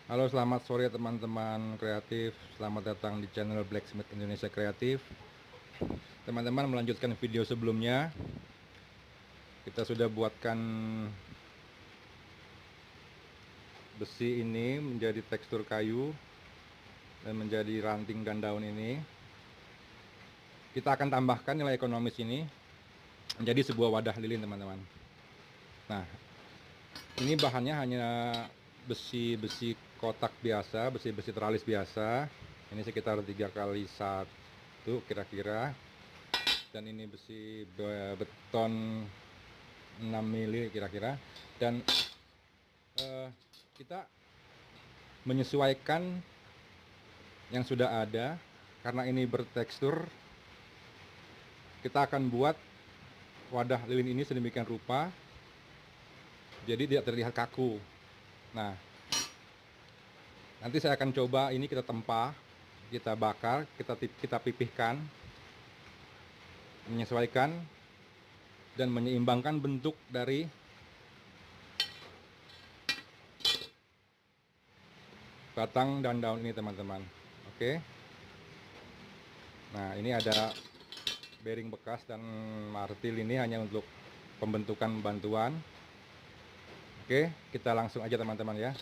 Halo, selamat sore teman-teman kreatif. Selamat datang di channel Blacksmith Indonesia Kreatif. Teman-teman, melanjutkan video sebelumnya, kita sudah buatkan besi ini menjadi tekstur kayu dan menjadi ranting dan daun ini. Kita akan tambahkan nilai ekonomis ini menjadi sebuah wadah lilin, teman-teman. Nah, ini bahannya hanya besi-besi kotak biasa, besi-besi teralis biasa. Ini sekitar 3 kali 1 kira-kira. Dan ini besi beton 6 mili kira-kira. Dan kita menyesuaikan yang sudah ada. Karena ini bertekstur, kita akan buat wadah lilin ini sedemikian rupa jadi tidak terlihat kaku. Nah, nanti saya akan coba ini kita tempa, kita bakar, kita pipihkan, menyesuaikan dan menyeimbangkan bentuk dari batang dan daun ini, teman-teman. Oke. Nah, ini ada bearing bekas dan martil, ini hanya untuk pembentukan bantuan. Oke, kita langsung aja teman-teman ya.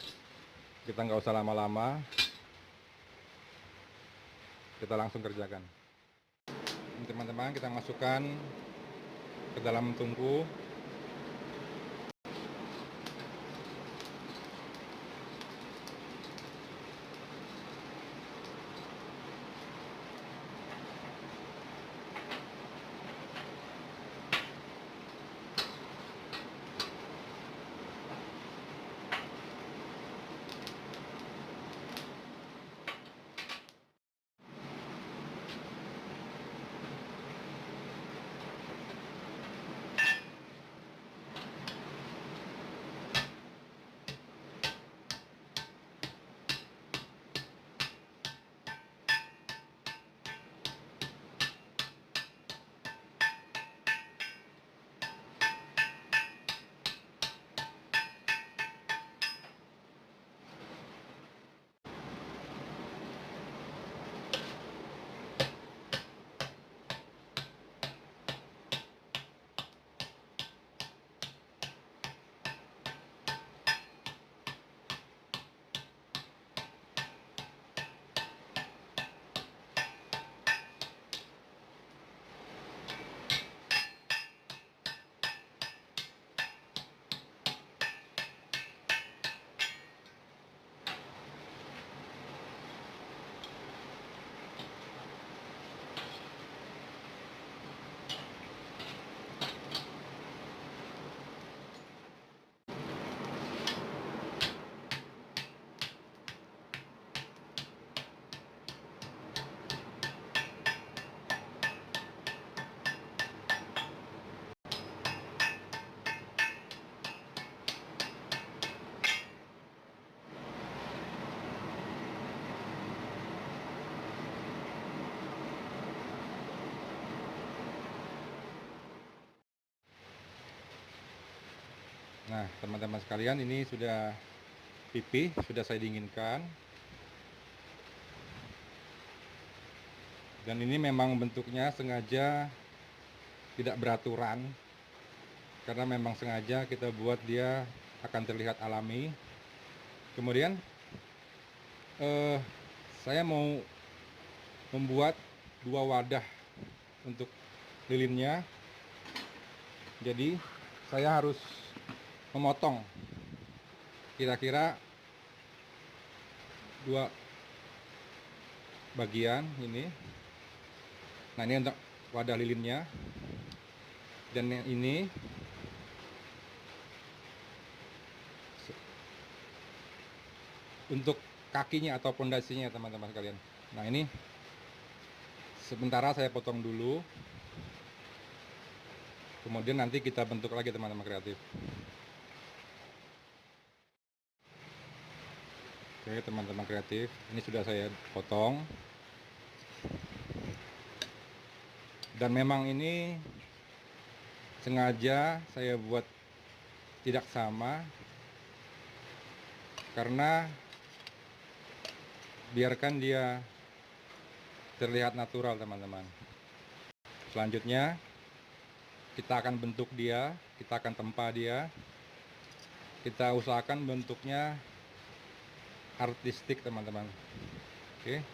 Kita nggak usah lama-lama, kita langsung kerjakan. Ini teman-teman, kita masukkan ke dalam tungku. Nah, teman-teman sekalian, ini sudah pipih, sudah saya dinginkan. Dan ini memang bentuknya sengaja tidak beraturan, karena memang sengaja kita buat dia akan terlihat alami. Kemudian saya mau membuat 2 wadah untuk lilinnya. Jadi saya harus memotong kira-kira 2 bagian ini. Nah, ini untuk wadah lilinnya. Dan yang ini untuk kakinya atau pondasinya, teman-teman sekalian. Nah, ini sementara saya potong dulu. Kemudian nanti kita bentuk lagi, teman-teman kreatif. Oke, teman-teman kreatif, ini sudah saya potong. Dan memang ini sengaja saya buat tidak sama, karena biarkan dia terlihat natural, teman-teman. Selanjutnya kita akan bentuk dia, kita akan tempa dia. Kita usahakan bentuknya artistik, teman-teman. Oke.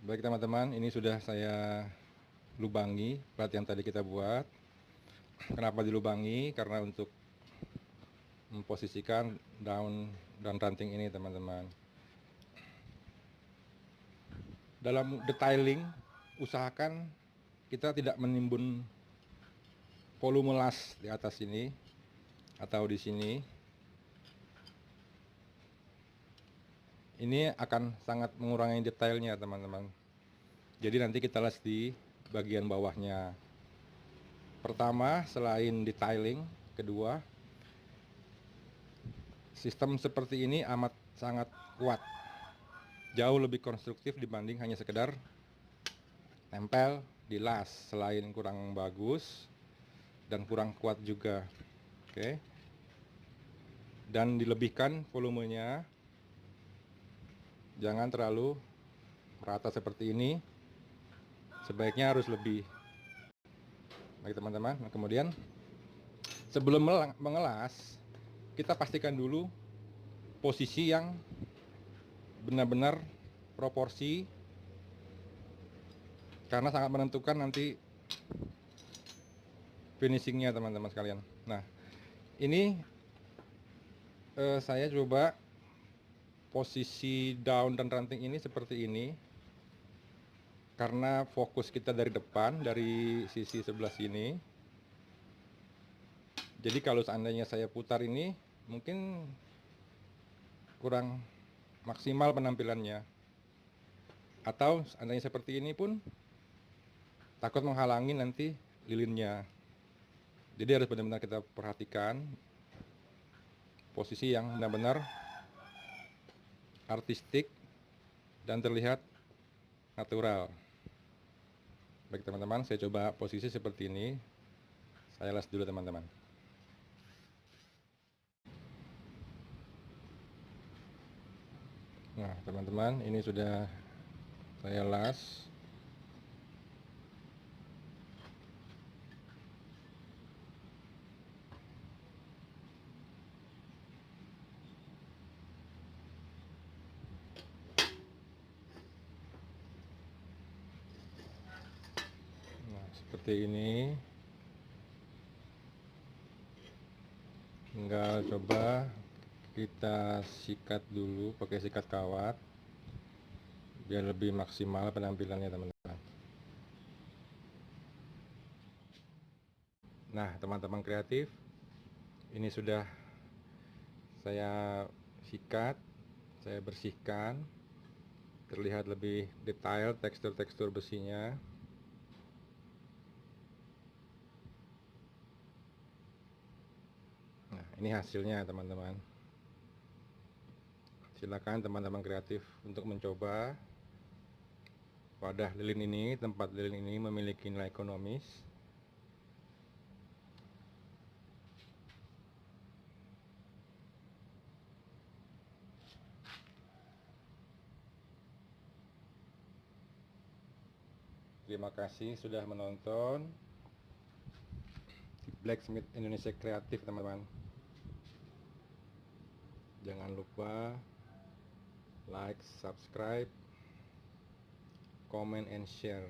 Baik teman-teman, ini sudah saya lubangi plat yang tadi kita buat. Kenapa dilubangi? Karena untuk memposisikan daun dan ranting ini teman-teman. Dalam detailing, usahakan kita tidak menimbun volume las di atas ini atau di sini. Ini akan sangat mengurangi detailnya teman-teman. Jadi nanti kita las di bagian bawahnya. Pertama, selain detailing, kedua, sistem seperti ini amat sangat kuat. Jauh lebih konstruktif dibanding hanya sekedar tempel di las. Selain kurang bagus dan kurang kuat juga. Oke. Dan dilebihkan volumenya. Jangan terlalu merata seperti ini. Sebaiknya harus lebih. Baik teman-teman. Nah, kemudian sebelum mengelas, kita pastikan dulu posisi yang benar-benar proporsi, karena sangat menentukan nanti finishingnya teman-teman sekalian. Nah, ini saya coba posisi daun dan ranting ini seperti ini karena fokus kita dari depan, dari sisi sebelah sini. Jadi kalau seandainya saya putar ini mungkin kurang maksimal penampilannya, atau seandainya seperti ini pun takut menghalangi nanti lilinnya. Jadi harus benar-benar kita perhatikan posisi yang benar-benar artistik dan terlihat natural. Baik teman-teman, saya coba posisi seperti ini. Saya las dulu teman-teman. Nah teman-teman, ini sudah saya las. Nah seperti ini. Tinggal coba kita sikat dulu pakai sikat kawat biar lebih maksimal penampilannya teman-teman. Nah teman-teman kreatif, ini sudah saya sikat, saya bersihkan, terlihat lebih detail tekstur-tekstur besinya. Nah ini hasilnya teman-teman. Silakan teman-teman kreatif untuk mencoba. Wadah lilin ini, tempat lilin ini memiliki nilai ekonomis. Terima kasih sudah menonton Blacksmith Indonesia Kreatif teman-teman. Jangan lupa like, subscribe, comment, and share.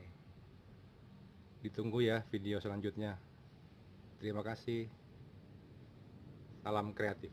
Ditunggu ya video selanjutnya. Terima kasih. Salam kreatif.